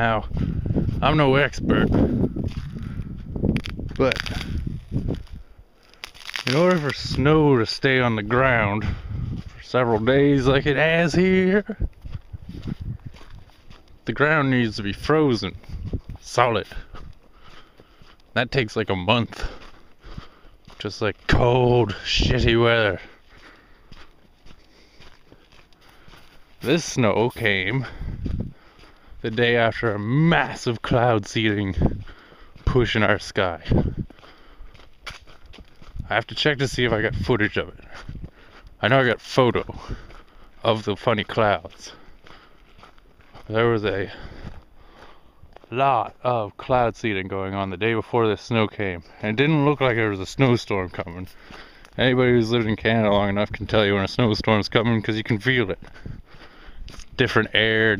Now, I'm no expert, but in order for snow to stay on the ground for several days like it has here, the ground needs to be frozen, solid. That takes like a month. Just like cold, shitty weather. This snow came the day after a massive cloud seeding push in our sky. I have to check to see if I got footage of it. I know I got photo of the funny clouds. There was a lot of cloud seeding going on the day before the snow came, and it didn't look like there was a snowstorm coming. Anybody who's lived in Canada long enough can tell you when a snowstorm's coming because you can feel it. Different air,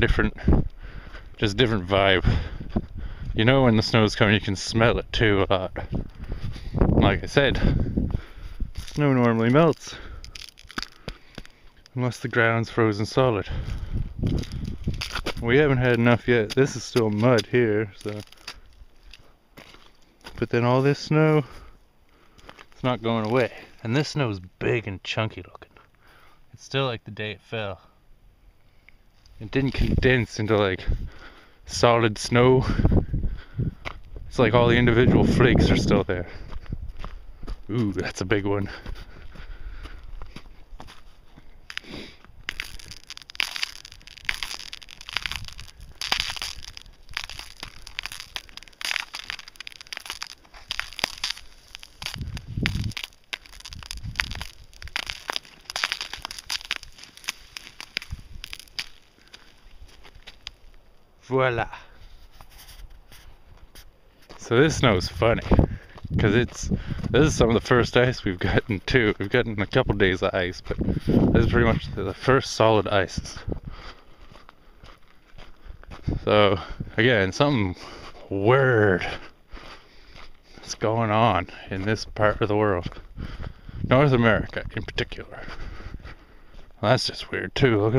just different vibe. You know when the snow's coming, you can smell it too a lot. Like I said, snow normally melts unless the ground's frozen solid. We haven't had enough yet. This is still mud here, so. But then all this snow, it's not going away. And this snow's big and chunky looking. It's still like the day it fell. It didn't condense into like solid snow. It's like all the individual flakes are still there. Ooh, that's a big one. Voila. So this snow's funny because this is some of the first ice we've gotten too. We've gotten a couple days of ice, but this is pretty much the first solid ice. So again, something weird is going on in this part of the world, North America in particular. Well, that's just weird too. Look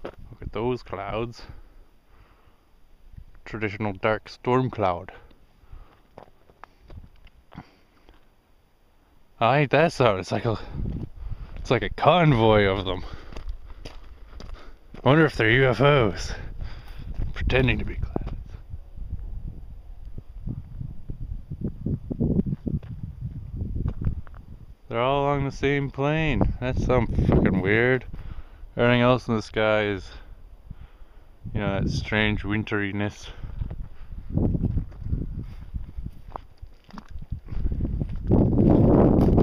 at those clouds. Traditional dark storm cloud. I hate that sound. It's like a convoy of them. I wonder if they're UFOs pretending to be clouds. They're all along the same plane. That's something fucking weird. Everything else in the sky is, you know, that strange winteriness.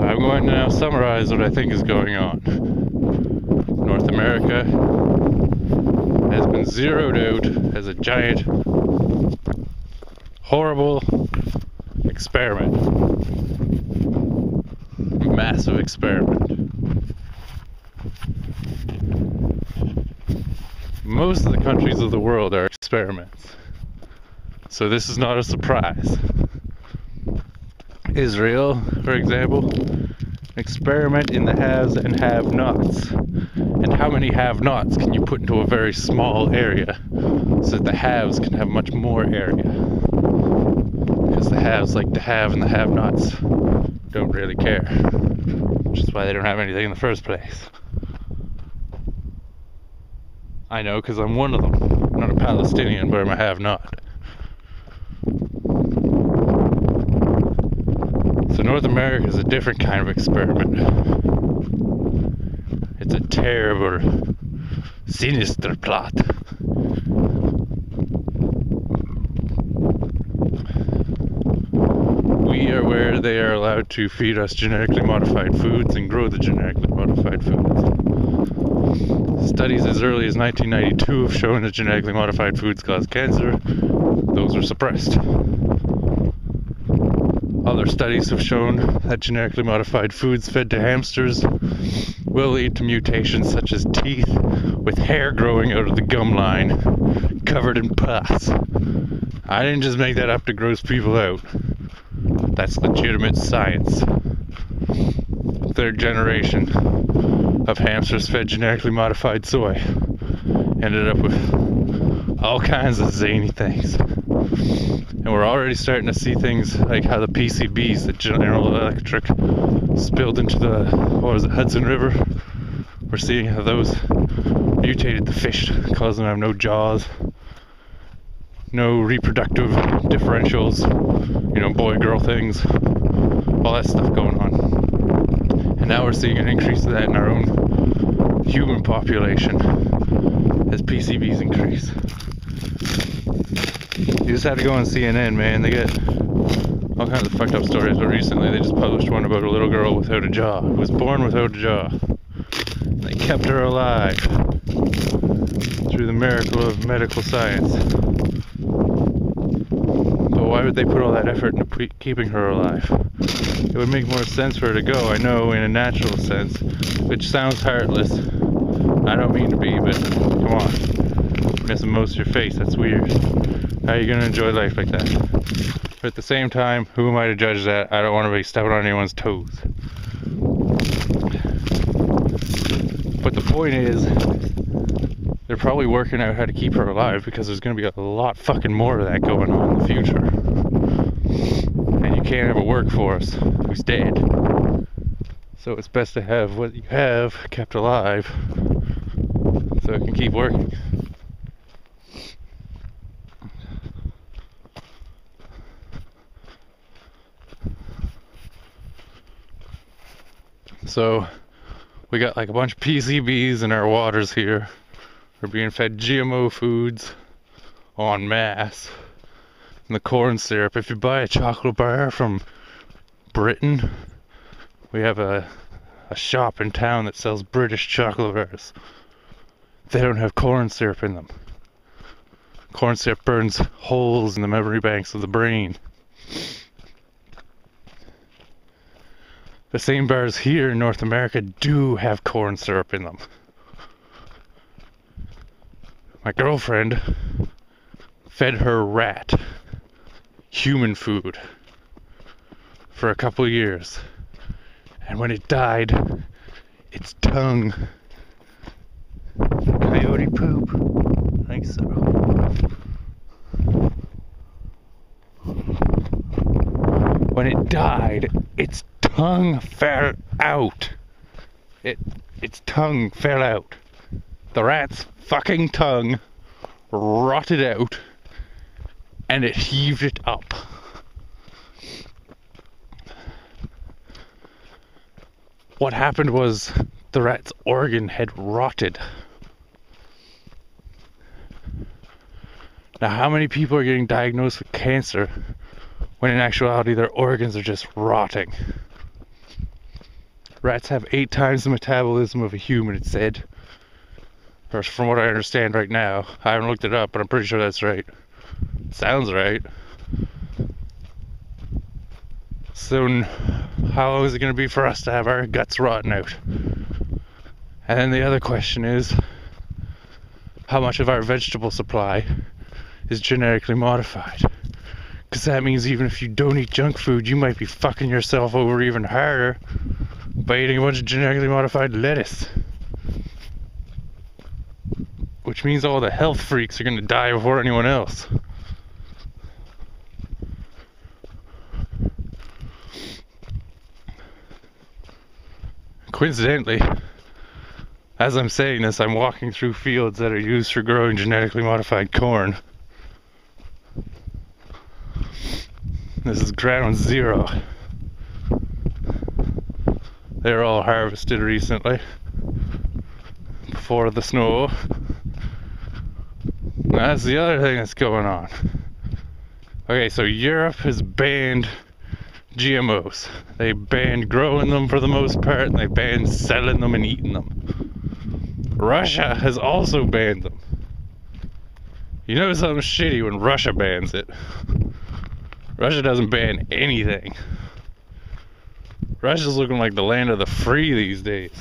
I'm going to now summarize what I think is going on. North America has been zeroed out as a giant, horrible experiment. Massive experiment. Most of the countries of the world are experiments. So this is not a surprise. Israel, for example, experiment in the haves and have-nots. And how many have-nots can you put into a very small area so that the haves can have much more area? Because the haves like to have and the have-nots don't really care. Which is why they don't have anything in the first place. I know, because I'm one of them. I'm not a Palestinian, but I'm a have-not. So North America is a different kind of experiment. It's a terrible, sinister plot. We are where they are allowed to feed us genetically modified foods and grow the genetically modified foods. Studies as early as 1992 have shown that genetically modified foods cause cancer. Those were suppressed. Other studies have shown that genetically modified foods fed to hamsters will lead to mutations such as teeth with hair growing out of the gum line, covered in pus. I didn't just make that up to gross people out. That's legitimate science. Third generation of hamsters fed genetically modified soy ended up with all kinds of zany things. And we're already starting to see things like how the PCBs, the General Electric, spilled into the, Hudson River. We're seeing how those mutated the fish, causing them to have no jaws, no reproductive differentials, boy-girl things, all that stuff going on. And now we're seeing an increase of that in our own human population as PCBs increase. You just have to go on CNN, man. They get all kinds of fucked up stories, but recently they just published one about a little girl without a jaw, who was born without a jaw. They kept her alive through the miracle of medical science. But why would they put all that effort into keeping her alive? It would make more sense for her to go, I know, in a natural sense, which sounds heartless. I don't mean to be, but come on. Missing most of your face, that's weird. How are you going to enjoy life like that? But at the same time, who am I to judge that? I don't want to be stepping on anyone's toes. But the point is, they're probably working out how to keep her alive because there's going to be a lot fucking more of that going on in the future. And you can't have a workforce who's dead. So it's best to have what you have kept alive so it can keep working. So we got like a bunch of PCBs in our waters here. We're being fed GMO foods en masse. And the corn syrup. If you buy a chocolate bar from Britain, we have a shop in town that sells British chocolate bars. They don't have corn syrup in them. Corn syrup burns holes in the memory banks of the brain. The same bars here in North America do have corn syrup in them. My girlfriend fed her rat human food for a couple years. And when it died, its tongue... Coyote poop? I think so. When it died, its tongue fell out. Its tongue fell out. The rat's fucking tongue rotted out and it heaved it up. What happened was the rat's organ had rotted. Now, how many people are getting diagnosed with cancer when in actuality their organs are just rotting? Rats have 8 times the metabolism of a human, it said. Or from what I understand right now. I haven't looked it up, but I'm pretty sure that's right. Sounds right. So how long is it going to be for us to have our guts rotten out? And then the other question is, how much of our vegetable supply is genetically modified? Because that means even if you don't eat junk food, you might be fucking yourself over even harder by eating a bunch of genetically modified lettuce. Which means all the health freaks are going to die before anyone else. Coincidentally, as I'm saying this, I'm walking through fields that are used for growing genetically modified corn. This is ground zero. They were all harvested recently, before the snow. That's the other thing that's going on. Okay, so Europe has banned GMOs. They banned growing them for the most part, and they banned selling them and eating them. Russia has also banned them. You know something shitty when Russia bans it. Russia doesn't ban anything. Russia's looking like the land of the free these days.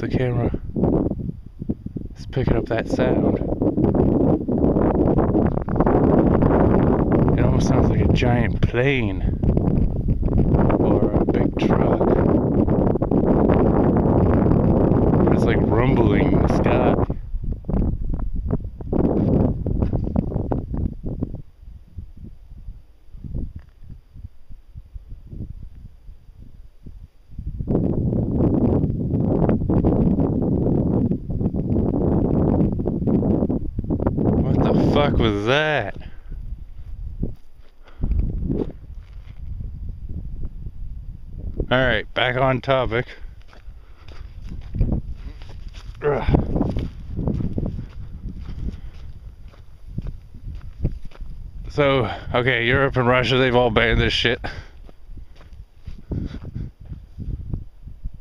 the camera is picking up that sound. It almost sounds like a giant plane or a big truck. It's like rumbling in the sky. What the fuck was that? Alright, back on topic. So, okay, Europe and Russia, they've all banned this shit.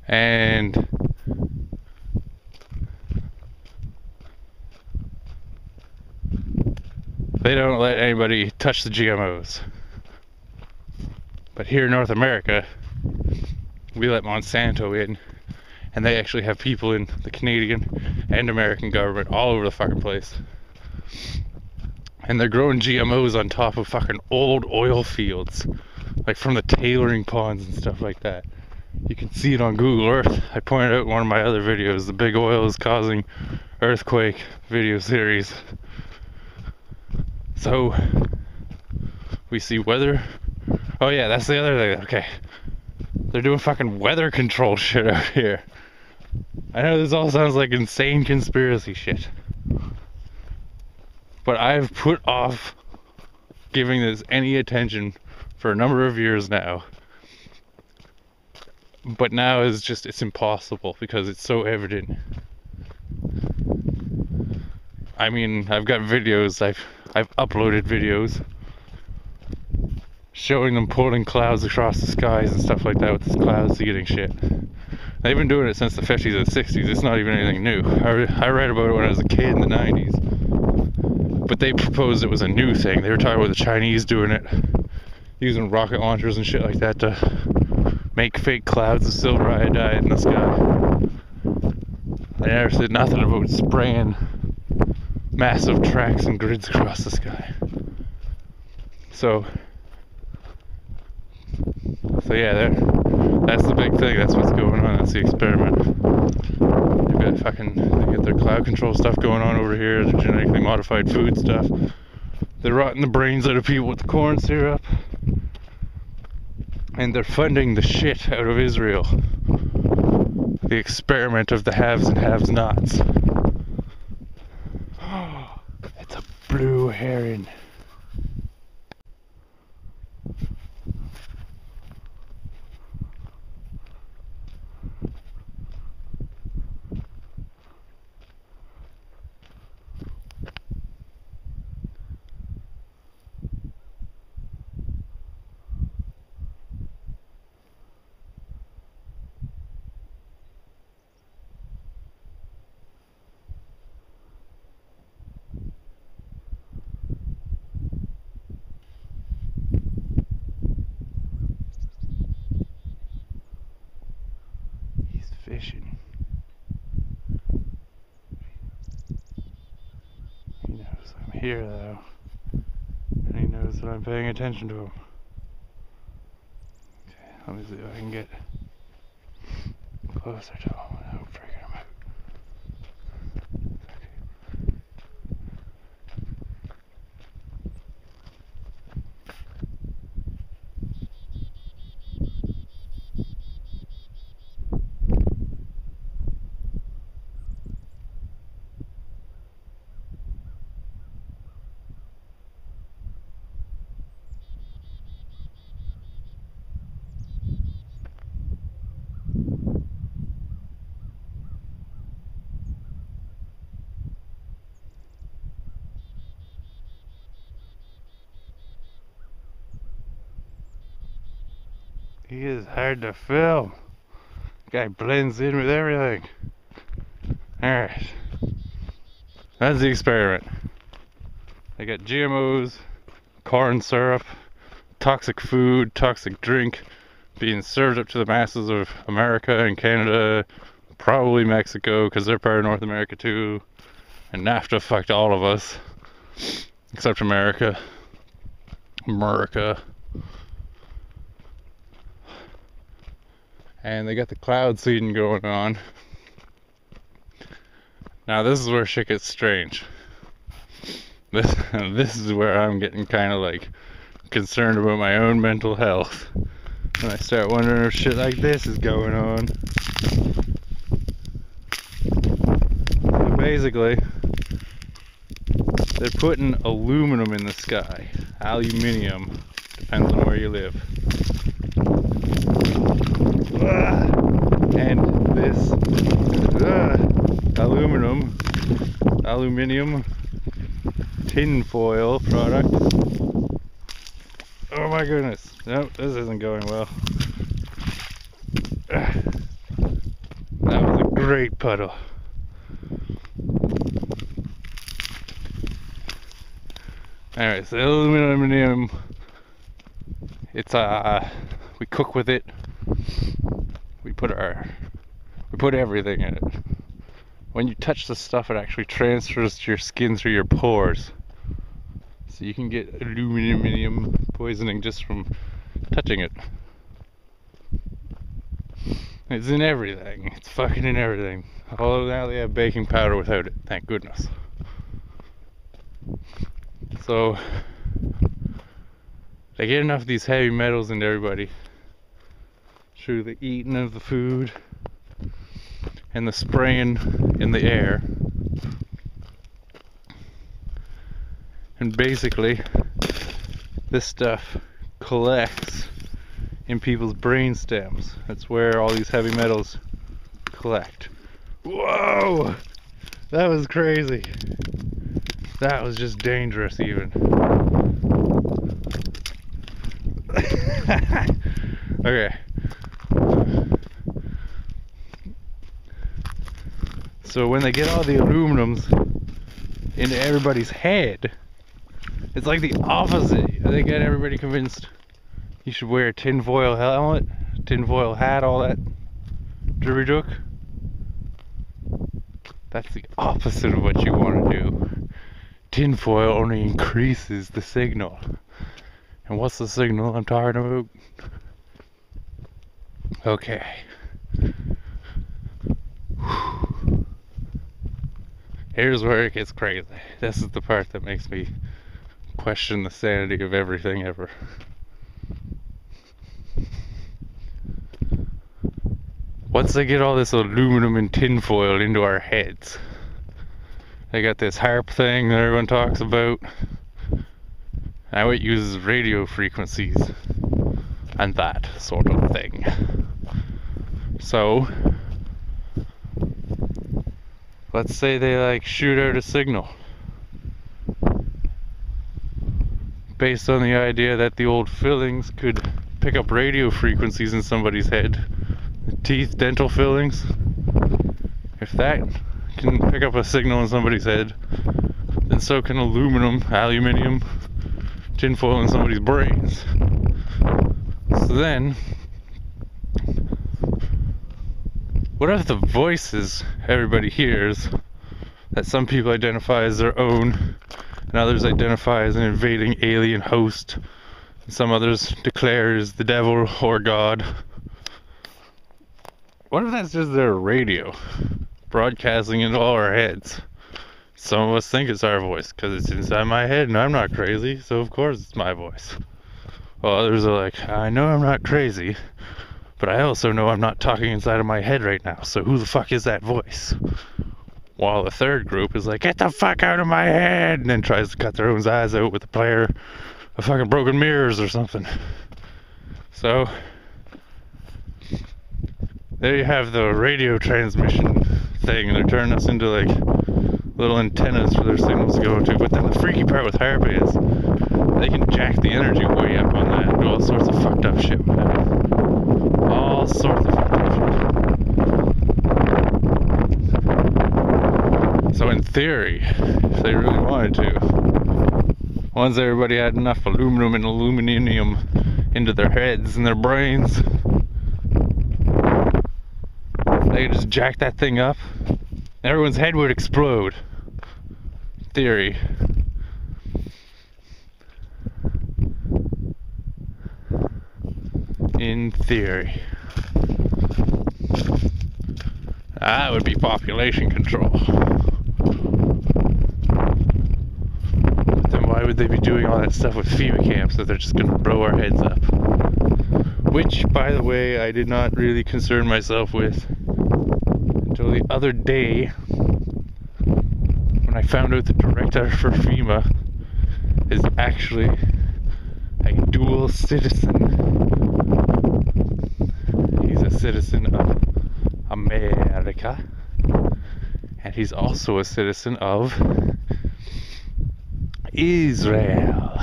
And they don't let anybody touch the GMOs. But here in North America, we let Monsanto in, and they actually have people in the Canadian and American government all over the fucking place. And they're growing GMOs on top of fucking old oil fields, like from the tailoring ponds and stuff like that. You can see it on Google Earth. I pointed out in one of my other videos, the big oil is causing earthquake video series. So, we see weather. Oh yeah, that's the other thing. Okay. They're doing fucking weather control shit out here. I know this all sounds like insane conspiracy shit. But I've put off giving this any attention for a number of years now. But now it's impossible because it's so evident. I mean, I've got videos, I've uploaded videos showing them pulling clouds across the skies and stuff like that with this cloud seeding shit. They've been doing it since the 50s and 60s. It's not even anything new. I read about it when I was a kid in the 90s. But they proposed it was a new thing. They were talking about the Chinese doing it, using rocket launchers and shit like that to make fake clouds of silver iodide in the sky. They never said nothing about spraying massive tracks and grids across the sky. So yeah, that's the big thing. That's what's going on. That's the experiment. They get their cloud control stuff going on over here, the genetically modified food stuff. They're rotting the brains out of people with the corn syrup. And they're funding the shit out of Israel. The experiment of the haves and have-nots. It's a blue heron. Fishing. He knows I'm here though, and he knows that I'm paying attention to him. Okay, let me see if I can get closer to him without freaking him out. He is hard to film. Guy blends in with everything. Alright. That's the experiment. They got GMOs, corn syrup, toxic food, toxic drink being served up to the masses of America and Canada, probably Mexico, because they're part of North America too. And NAFTA fucked all of us, except America. And they got the cloud seeding going on. Now this is where shit gets strange. This is where I'm getting kind of like concerned about my own mental health. And I start wondering if shit like this is going on. So basically, they're putting aluminum in the sky. Aluminium. Depends on where you live. And this aluminium tinfoil product. Oh my goodness. Nope, this isn't going well. That was a great puddle. Alright, so aluminum, it's we cook with it. We put everything in it. When you touch the stuff, it actually transfers to your skin through your pores. So you can get aluminum poisoning just from touching it. It's in everything. It's fucking in everything. Although now they have baking powder without it, thank goodness. So they get enough of these heavy metals into everybody through the eating of the food and the spraying in the air. And basically, this stuff collects in people's brain stems. That's where all these heavy metals collect. Whoa! That was crazy. That was just dangerous even. Okay. So when they get all the aluminums into everybody's head, it's like the opposite. They get everybody convinced you should wear a tinfoil helmet, tinfoil hat, all that jibber-jook. That's the opposite of what you want to do. Tinfoil only increases the signal. And what's the signal I'm talking about? Okay. Here's where it gets crazy. This is the part that makes me question the sanity of everything ever. Once they get all this aluminum and tinfoil into our heads, they got this harp thing that everyone talks about. Now it uses radio frequencies and that sort of thing. So let's say they like shoot out a signal based on the idea that the old fillings could pick up radio frequencies in somebody's head. The teeth, dental fillings. If that can pick up a signal in somebody's head, then so can aluminium, tinfoil in somebody's brains. So then, what if the voices everybody hears, that some people identify as their own, and others identify as an invading alien host, and some others declare as the devil or God? What if that's just their radio, broadcasting into all our heads? Some of us think it's our voice, because it's inside my head, and I'm not crazy, so of course it's my voice. Well, others are like, I know I'm not crazy, but I also know I'm not talking inside of my head right now, so who the fuck is that voice? While the third group is like, get the fuck out of my head, and then tries to cut their own eyes out with a pair of fucking broken mirrors or something. So there you have the radio transmission thing. They're turning us into like little antennas for their signals to go into. But then the freaky part with harp is they can jack the energy way up on that and do all sorts of fucked up shit with it. All sorts of fucked up shit. So in theory, if they really wanted to, once everybody had enough aluminum and aluminium into their heads and their brains, they they could just jack that thing up, everyone's head would explode. Theory. In theory. That would be population control. Then why would they be doing all that stuff with FEMA camps if they're just gonna blow our heads up? Which, by the way, I did not really concern myself with until the other day when I found out the director for FEMA is actually a dual citizen. He's a citizen of America, and he's also a citizen of Israel.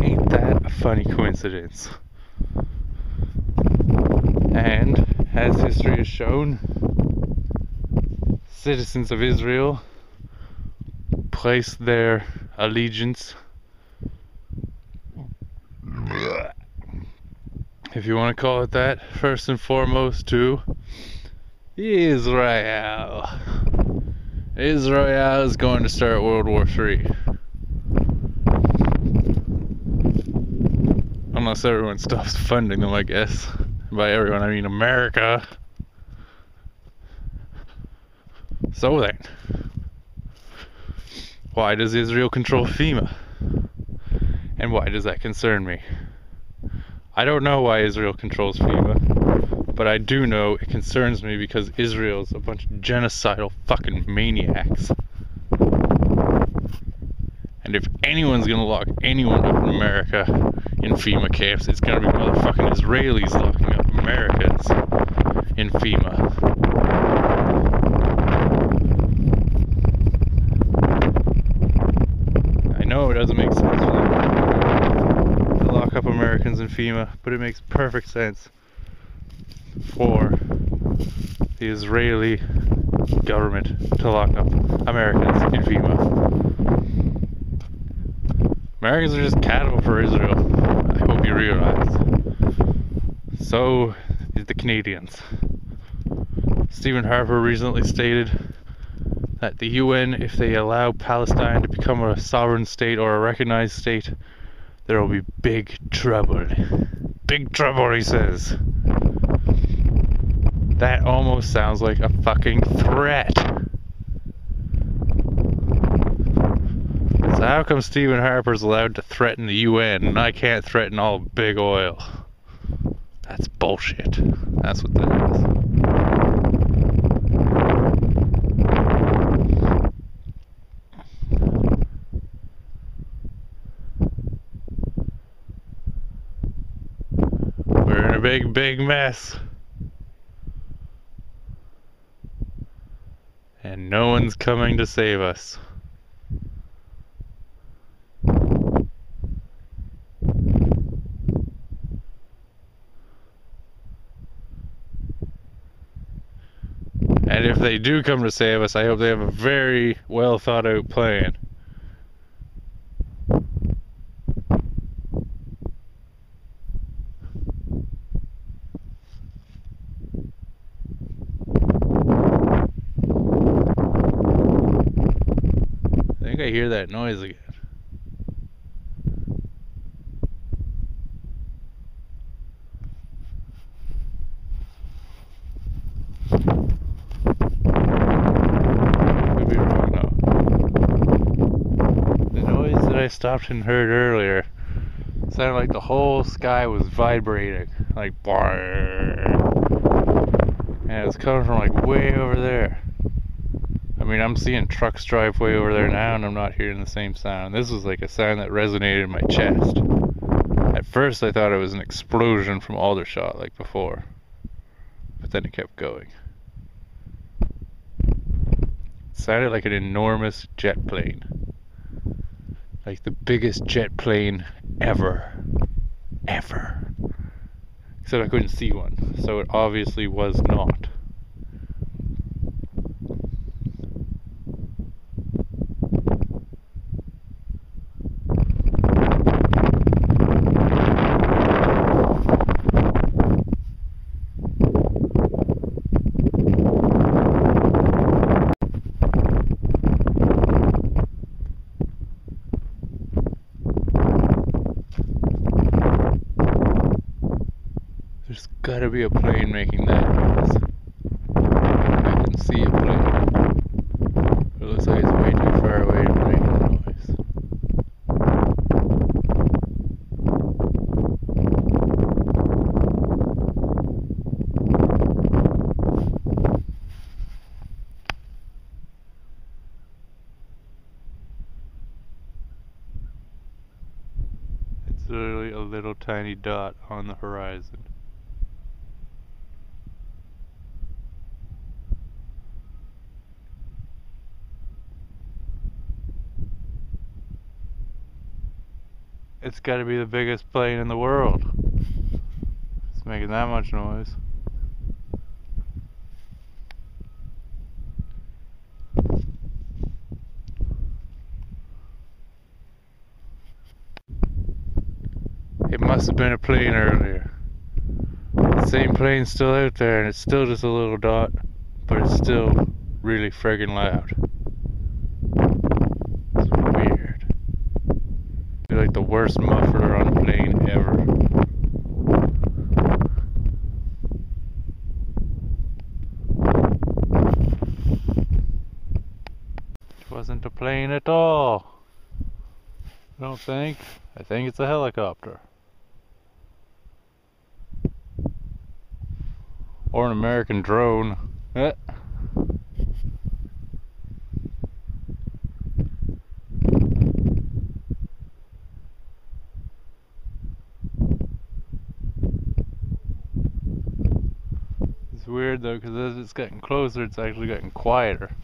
Ain't that a funny coincidence? And as history has shown, citizens of Israel place their allegiance, if you want to call it that, first and foremost to Israel. Israel is going to start World War III. Unless everyone stops funding them, I guess. By everyone, I mean America. So then, why does Israel control FEMA? And why does that concern me? I don't know why Israel controls FEMA, but I do know it concerns me because Israel's a bunch of genocidal fucking maniacs. And if anyone's gonna lock anyone up in America in FEMA camps, it's gonna be motherfucking Israelis locking up Americans in FEMA. I know it doesn't make sense for them to lock up Americans in FEMA, but it makes perfect sense for the Israeli government to lock up Americans in FEMA. Americans are just cattle for Israel. I hope you realize. So is the Canadians. Stephen Harper recently stated that the UN, if they allow Palestine to become a sovereign state or a recognized state, there will be big trouble. Big trouble, he says. That almost sounds like a fucking threat. So how come Stephen Harper's allowed to threaten the UN and I can't threaten all big oil? That's bullshit. That's what that is. We're in a big, big mess. And no one's coming to save us. And if they do come to save us, I hope they have a very well thought out plan. I think I hear that noise again. Could be wrong though. The noise that I stopped and heard earlier sounded like the whole sky was vibrating, like and it was coming from like way over there. I mean, I'm seeing trucks drive way over there now and I'm not hearing the same sound. This was like a sound that resonated in my chest. At first I thought it was an explosion from Aldershot like before, but then it kept going. It sounded like an enormous jet plane. Like the biggest jet plane ever. Ever. Except I couldn't see one, so it obviously was not. Gotta be a plane making that noise. I can see a plane. It looks like it's way too far away to make a noise. It's literally a little tiny dot on the horizon. It's gotta be the biggest plane in the world. It's making that much noise. It must have been a plane earlier. The same plane's still out there and it's still just a little dot, but it's still really friggin' loud. It's weird. It's like the worst muffler on a plane ever. It wasn't a plane at all. I don't think. I think it's a helicopter. Or an American drone. It's weird though, because as it's getting closer, it's actually getting quieter.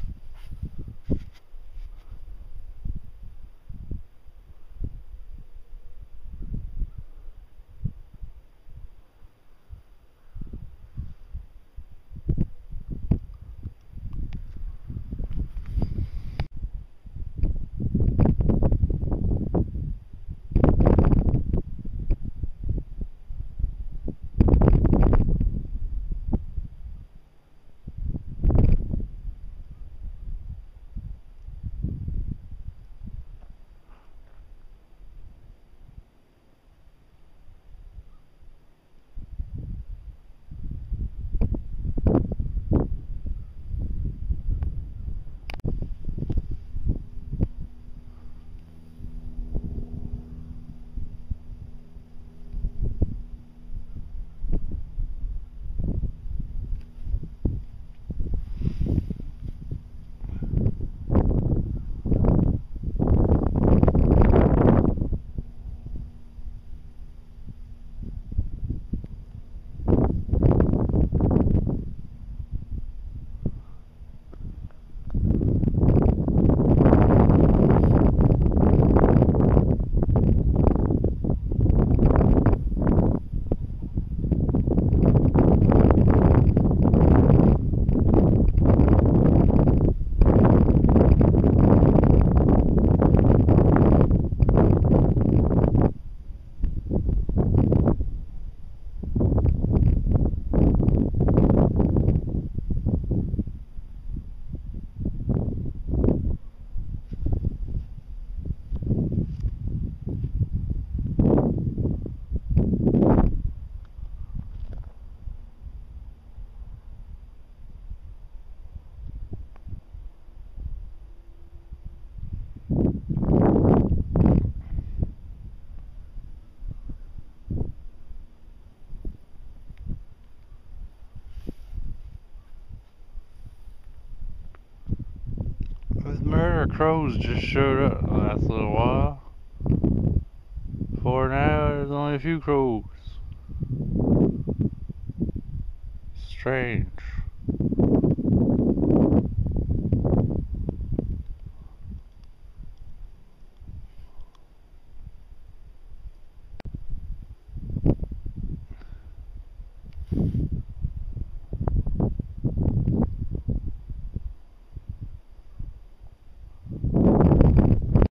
Those murder crows just showed up the last little while. For now, there's only a few crows. Strange.